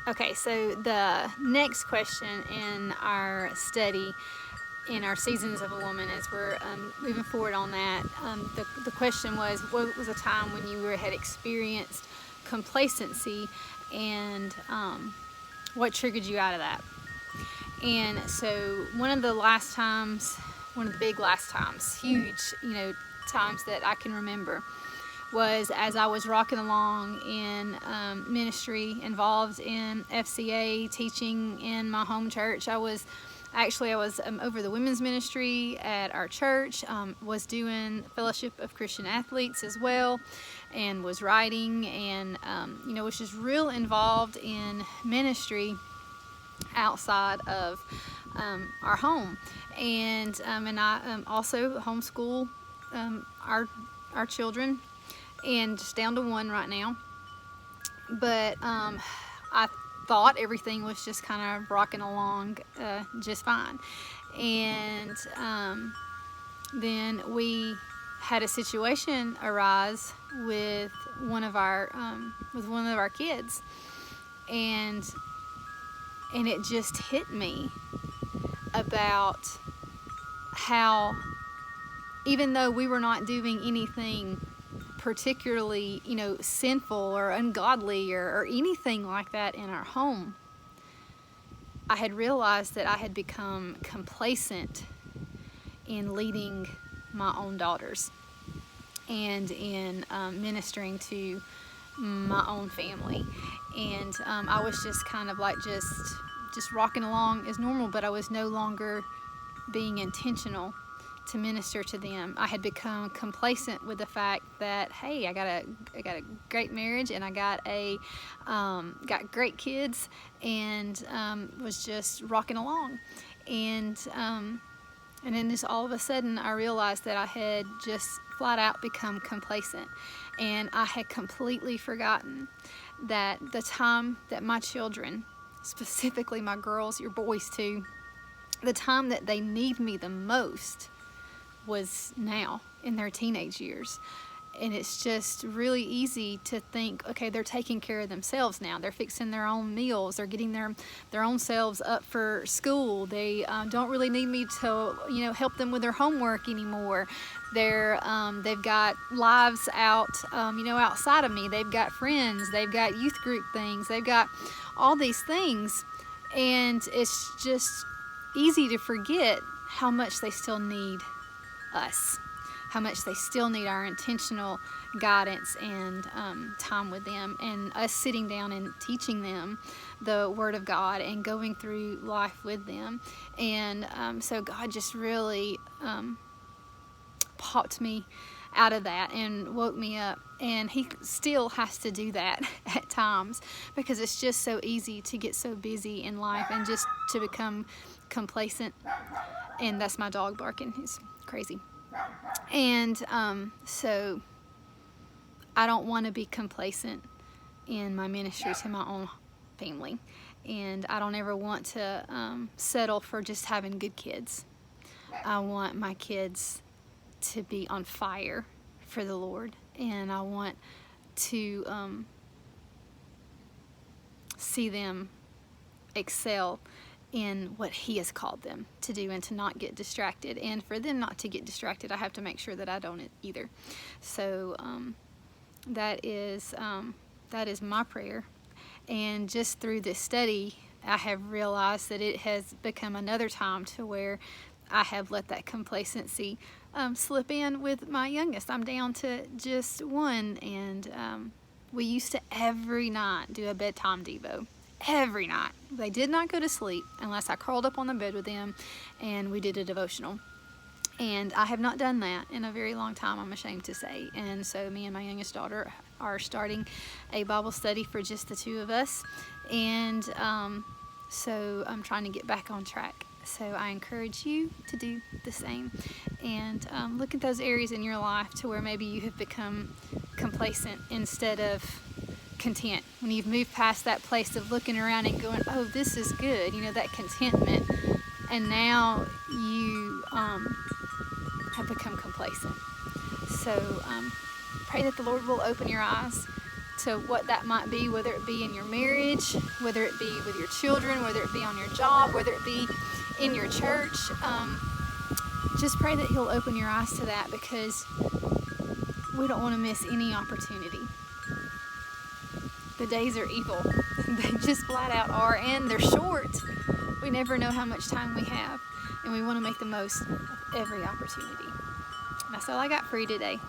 Okay, so the next question in our study, in our Seasons of a Woman, as we're moving forward on that, the question was, what was a time when you had experienced complacency, and what triggered you out of that? And so one of the big last times, huge, times that I can remember, was as I was rocking along in ministry, involved in FCA, teaching in my home church. I was over the women's ministry at our church, was doing Fellowship of Christian Athletes as well, and was writing, and was just real involved in ministry outside of our home. And I also homeschool our children, and just down to one right now. But I thought everything was just kind of rocking along just fine. And then we had a situation arise with one of our kids, and it just hit me about how, even though we were not doing anything particularly, sinful or ungodly or anything like that in our home, I had realized that I had become complacent in leading my own daughters and in ministering to my own family. And I was just kind of like just rocking along as normal, but I was no longer being intentional to minister to them. I had become complacent with the fact that, hey, I got a great marriage, and I got great kids, and was just rocking along. And then just all of a sudden I realized that I had just flat out become complacent, and I had completely forgotten that the time that my children, specifically my girls, your boys too, the time that they need me the most was now in their teenage years. And it's just really easy to think, okay, they're taking care of themselves now. They're fixing their own meals. They're getting their own selves up for school. They don't really need me to, help them with their homework anymore. They've got lives out, outside of me. They've got friends. They've got youth group things. They've got all these things. And it's just easy to forget how much they still need us, how much they still need our intentional guidance and time with them, and us sitting down and teaching them the Word of God and going through life with them. And so God just really popped me out of that and woke me up. And He still has to do that at times, because it's just so easy to get so busy in life and just to become complacent. And that's my dog barking. He's crazy. And so I don't want to be complacent in my ministry to my own family, and I don't ever want to settle for just having good kids. I want my kids to be on fire for the Lord, and I want to see them excel in what He has called them to do, and to not get distracted. And for them not to get distracted, I have to make sure that I don't either. So that is my prayer. And just through this study, I have realized that it has become another time to where I have let that complacency slip in with my youngest. I'm down to just one, and we used to every night do a bedtime devo. Every night. They did not go to sleep unless I curled up on the bed with them and we did a devotional. And I have not done that in a very long time, I'm ashamed to say. And so me and my youngest daughter are starting a Bible study for just the two of us. And so I'm trying to get back on track. So I encourage you to do the same. And look at those areas in your life to where maybe you have become complacent instead of content. When you've moved past that place of looking around and going, oh, this is good, that contentment, and now you have become complacent. So pray that the Lord will open your eyes So what that might be, whether it be in your marriage, whether it be with your children, whether it be on your job, whether it be in your church, just pray that He'll open your eyes to that, because we don't want to miss any opportunity. The days are evil. They just flat out are, and they're short. We never know how much time we have, and we want to make the most of every opportunity. That's all I got for you today.